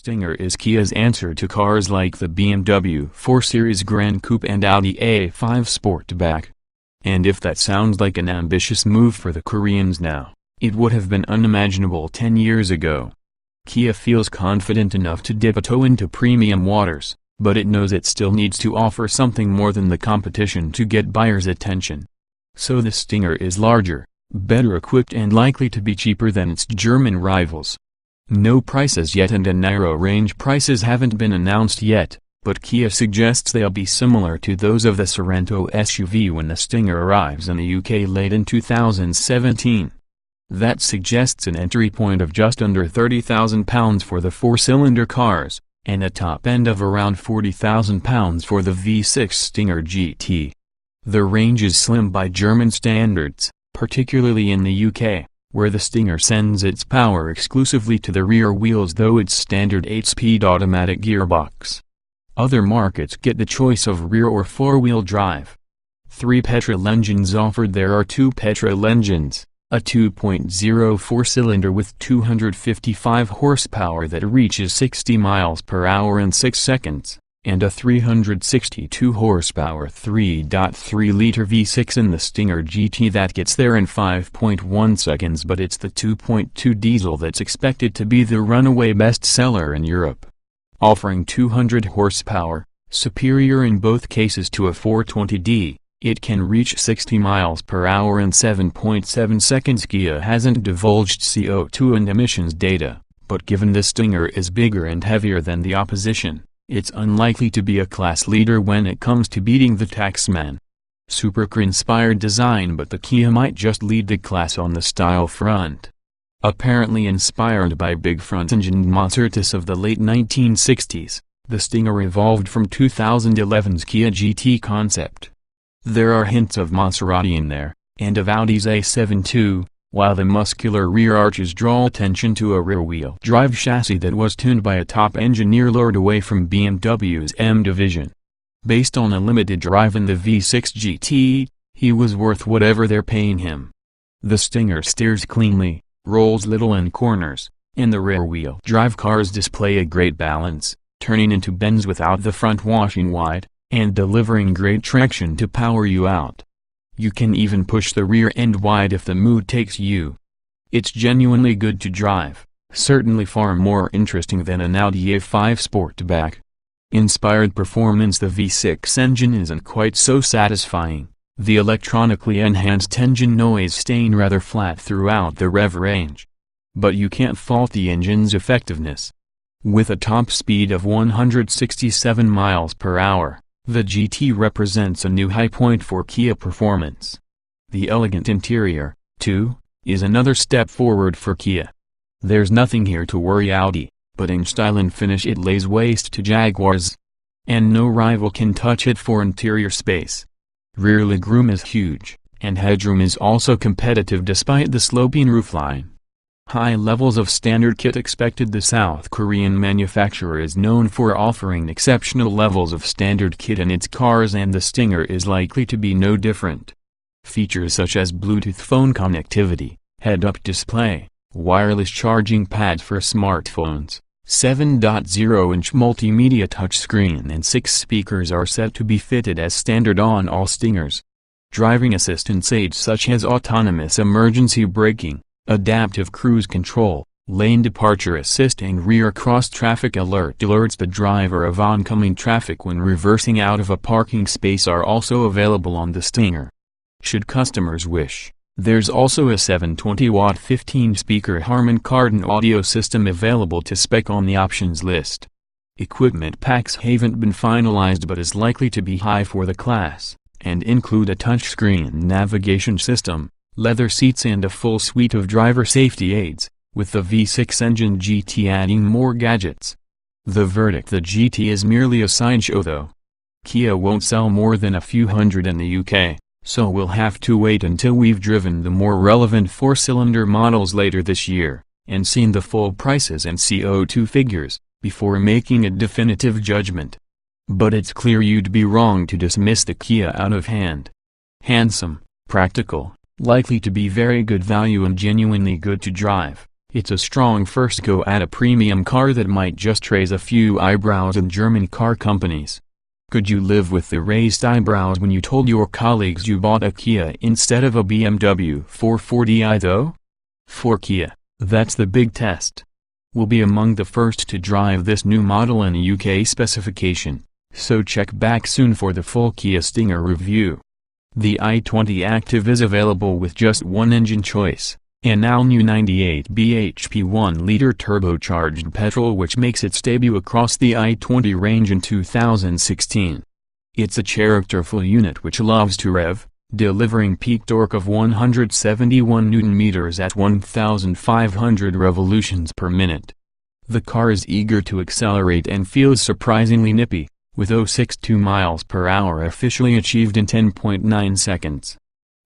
Stinger is Kia's answer to cars like the BMW 4 Series Gran Coupe and Audi A5 Sportback. And if that sounds like an ambitious move for the Koreans now, it would have been unimaginable 10 years ago. Kia feels confident enough to dip a toe into premium waters, but it knows it still needs to offer something more than the competition to get buyers' attention. So the Stinger is larger, better equipped and likely to be cheaper than its German rivals. No prices yet, and narrow-range prices haven't been announced yet, but Kia suggests they'll be similar to those of the Sorento SUV when the Stinger arrives in the UK late in 2017. That suggests an entry point of just under £30,000 for the four-cylinder cars, and a top end of around £40,000 for the V6 Stinger GT. The range is slim by German standards, particularly in the UK, where the Stinger sends its power exclusively to the rear wheels through its standard 8-speed automatic gearbox. Other markets get the choice of rear or four-wheel drive. 3 petrol engines offered. There are 2 petrol engines, a 2.0 four-cylinder with 255 horsepower that reaches 60 miles per hour in 6 seconds, and a 362 horsepower 3.3-liter V6 in the Stinger GT that gets there in 5.1 seconds, but it's the 2.2 diesel that's expected to be the runaway bestseller in Europe. Offering 200 horsepower, superior in both cases to a 420d, it can reach 60 miles per hour in 7.7 seconds. Kia hasn't divulged CO2 and emissions data, but given the Stinger is bigger and heavier than the opposition, it's unlikely to be a class leader when it comes to beating the Taxman. Supercar-inspired design, but the Kia might just lead the class on the style front. Apparently inspired by big front-engined Masertis of the late 1960s, the Stinger evolved from 2011's Kia GT concept. There are hints of Maserati in there, and of Audi's A7 too, while the muscular rear arches draw attention to a rear-wheel drive chassis that was tuned by a top engineer lured away from BMW's M division. Based on a limited drive in the V6 GT, he was worth whatever they're paying him. The Stinger steers cleanly, rolls little in corners, and the rear-wheel drive cars display a great balance, turning into bends without the front washing wide, and delivering great traction to power you out. You can even push the rear end wide if the mood takes you. It's genuinely good to drive, certainly far more interesting than an Audi A5 Sportback. Inspired performance. The V6 engine isn't quite so satisfying, the electronically enhanced engine noise staying rather flat throughout the rev range. But you can't fault the engine's effectiveness. With a top speed of 167 miles per hour, the GT represents a new high point for Kia performance. The elegant interior, too, is another step forward for Kia. There's nothing here to worry Audi, but in style and finish it lays waste to Jaguars. And no rival can touch it for interior space. Rear legroom is huge, and headroom is also competitive despite the sloping roofline. High levels of standard kit expected. The South Korean manufacturer is known for offering exceptional levels of standard kit in its cars, and the Stinger is likely to be no different. Features such as Bluetooth phone connectivity, head-up display, wireless charging pads for smartphones, 7.0-inch multimedia touchscreen and 6 speakers are set to be fitted as standard on all Stingers. Driving assistance aids such as autonomous emergency braking, adaptive cruise control, lane departure assist and rear cross-traffic alert alerts the driver of oncoming traffic when reversing out of a parking space are also available on the Stinger. Should customers wish, there's also a 720-watt 15-speaker Harman Kardon audio system available to spec on the options list. Equipment packs haven't been finalized but is likely to be high for the class, and include a touchscreen navigation system, leather seats and a full suite of driver safety aids, with the V6 engine GT adding more gadgets. The verdict: the GT is merely a sideshow though. Kia won't sell more than a few hundred in the UK, so we'll have to wait until we've driven the more relevant four-cylinder models later this year, and seen the full prices and CO2 figures, before making a definitive judgment. But it's clear you'd be wrong to dismiss the Kia out of hand. Handsome, practical, likely to be very good value and genuinely good to drive, It's a strong first go at a premium car that might just raise a few eyebrows in German car companies. Could you live with the raised eyebrows when you told your colleagues you bought a Kia instead of a BMW 440i though? For Kia, that's the big test. We'll be among the first to drive this new model in a UK specification, so check back soon for the full Kia Stinger review. The i20 Active is available with just one engine choice, an all-new 98 bhp 1-liter turbocharged petrol which makes its debut across the i20 range in 2016. It's a characterful unit which loves to rev, delivering peak torque of 171 Nm at 1,500 revolutions per minute. The car is eager to accelerate and feels surprisingly nippy, with 0.62 miles per hour officially achieved in 10.9 seconds.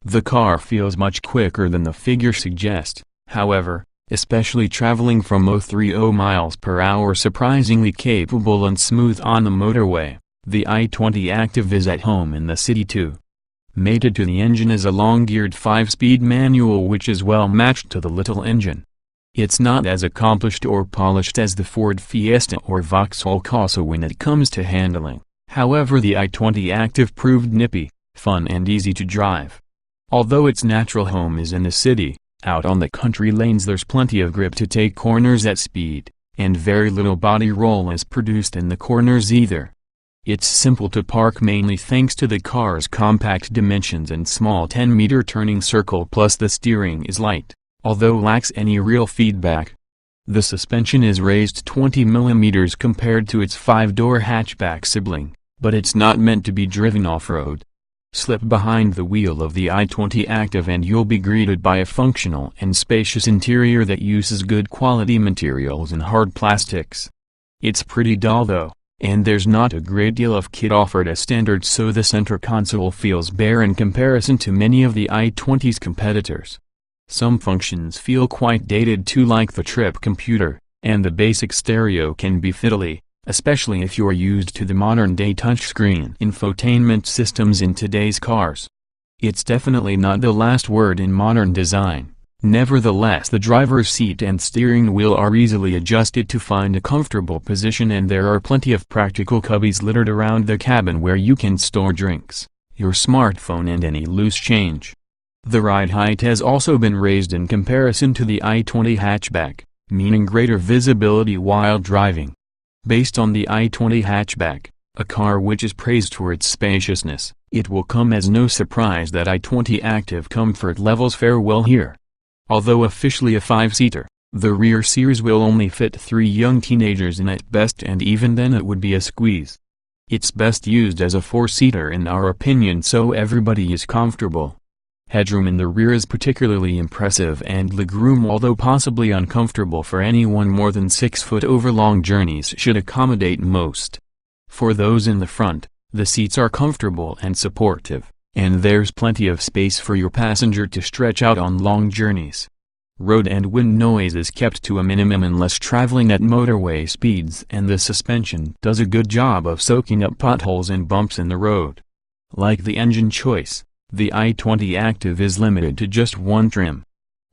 The car feels much quicker than the figure suggests, however, especially traveling from 0.30 miles per hour surprisingly capable and smooth on the motorway. The i20 Active is at home in the city too. Mated to the engine is a long-geared 5-speed manual which is well matched to the little engine. It's not as accomplished or polished as the Ford Fiesta or Vauxhall Corsa when it comes to handling, however the i20 Active proved nippy, fun and easy to drive. Although its natural home is in the city, out on the country lanes there's plenty of grip to take corners at speed, and very little body roll is produced in the corners either. It's simple to park mainly thanks to the car's compact dimensions and small 10-meter turning circle, plus the steering is light, although lacks any real feedback. The suspension is raised 20 mm compared to its 5-door hatchback sibling, but it's not meant to be driven off-road. Slip behind the wheel of the i20 Active and you'll be greeted by a functional and spacious interior that uses good quality materials and hard plastics. It's pretty dull though, and there's not a great deal of kit offered as standard, so the center console feels bare in comparison to many of the i20's competitors. Some functions feel quite dated too, like the trip computer, and the basic stereo can be fiddly, especially if you're used to the modern-day touchscreen infotainment systems in today's cars. It's definitely not the last word in modern design. Nevertheless, the driver's seat and steering wheel are easily adjusted to find a comfortable position, and there are plenty of practical cubbies littered around the cabin where you can store drinks, your smartphone and any loose change. The ride height has also been raised in comparison to the i20 hatchback, meaning greater visibility while driving. Based on the i20 hatchback, a car which is praised for its spaciousness, it will come as no surprise that i20 Active comfort levels fare well here. Although officially a 5-seater, the rear series will only fit 3 young teenagers in at best, and even then it would be a squeeze. It's best used as a 4-seater in our opinion, so everybody is comfortable. Headroom in the rear is particularly impressive, and legroom, although possibly uncomfortable for anyone more than 6 foot over long journeys, should accommodate most. For those in the front, the seats are comfortable and supportive, and there's plenty of space for your passenger to stretch out on long journeys. Road and wind noise is kept to a minimum unless traveling at motorway speeds, and the suspension does a good job of soaking up potholes and bumps in the road. Like the engine choice, the i20 Active is limited to just one trim.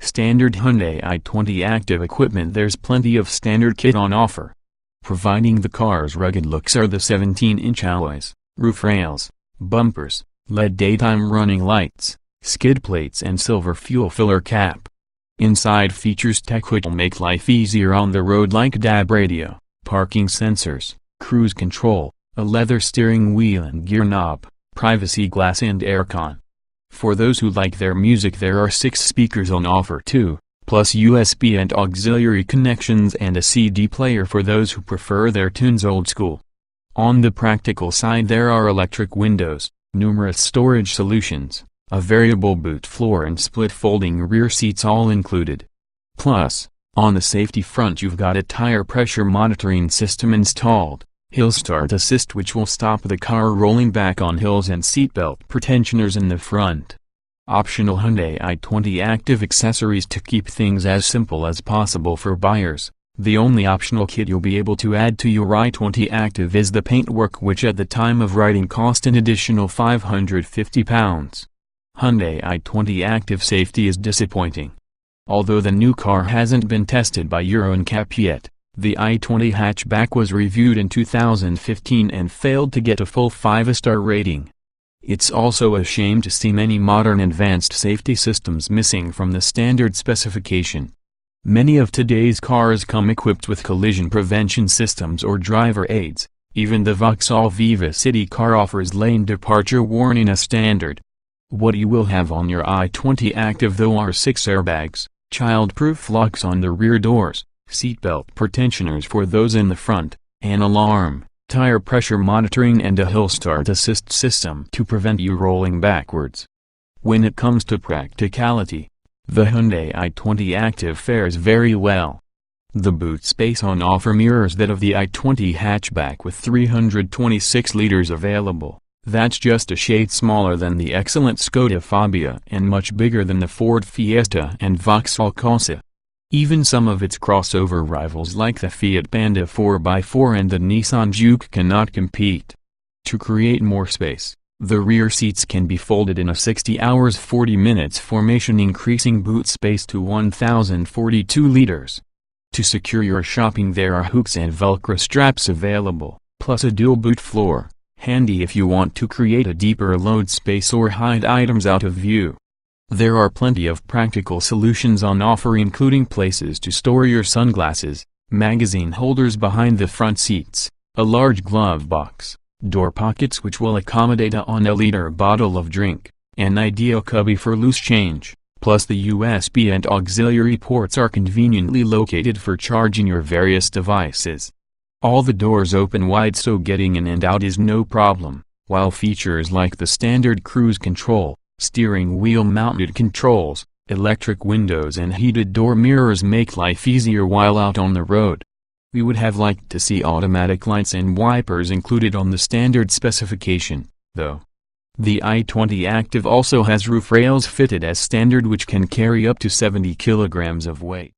Standard Hyundai i20 Active equipment, there's plenty of standard kit on offer. Providing the car's rugged looks are the 17-inch alloys, roof rails, bumpers, LED daytime running lights, skid plates and silver fuel filler cap. Inside features tech which will make life easier on the road, like DAB radio, parking sensors, cruise control, a leather steering wheel and gear knob, privacy glass and aircon. For those who like their music, there are 6 speakers on offer too, plus USB and auxiliary connections and a CD player for those who prefer their tunes old school. On the practical side, there are electric windows, numerous storage solutions, a variable boot floor and split folding rear seats all included. Plus, on the safety front you've got a tire pressure monitoring system installed, Hill Start Assist which will stop the car rolling back on hills, and seatbelt pretensioners in the front. Optional Hyundai i20 Active accessories to keep things as simple as possible for buyers. The only optional kit you'll be able to add to your i20 Active is the paintwork, which at the time of writing cost an additional £550. Hyundai i20 Active safety is disappointing. Although the new car hasn't been tested by Euro NCAP yet, the i20 hatchback was reviewed in 2015 and failed to get a full 5-star rating. It's also a shame to see many modern advanced safety systems missing from the standard specification. Many of today's cars come equipped with collision prevention systems or driver aids. Even the Vauxhall Viva City car offers lane departure warning as standard. What you will have on your i20 Active though are 6 airbags, child-proof locks on the rear doors, seatbelt pretensioners for those in the front, an alarm, tire pressure monitoring and a hill start assist system to prevent you rolling backwards. When it comes to practicality, the Hyundai i20 Active fares very well. The boot space on offer mirrors that of the i20 hatchback with 326 liters available. That's just a shade smaller than the excellent Skoda Fabia and much bigger than the Ford Fiesta and Vauxhall Corsa. Even some of its crossover rivals like the Fiat Panda 4x4 and the Nissan Juke cannot compete. To create more space, the rear seats can be folded in a 60 hours 40 minutes formation, increasing boot space to 1,042 liters. To secure your shopping, there are hooks and Velcro straps available, plus a dual boot floor, handy if you want to create a deeper load space or hide items out of view. There are plenty of practical solutions on offer, including places to store your sunglasses, magazine holders behind the front seats, a large glove box, door pockets which will accommodate a 1-liter bottle of drink, an ideal cubby for loose change, plus the USB and auxiliary ports are conveniently located for charging your various devices. All the doors open wide so getting in and out is no problem, while features like the standard cruise control, steering wheel mounted controls, electric windows and heated door mirrors make life easier while out on the road. We would have liked to see automatic lights and wipers included on the standard specification, though. The i20 Active also has roof rails fitted as standard which can carry up to 70 kilograms of weight.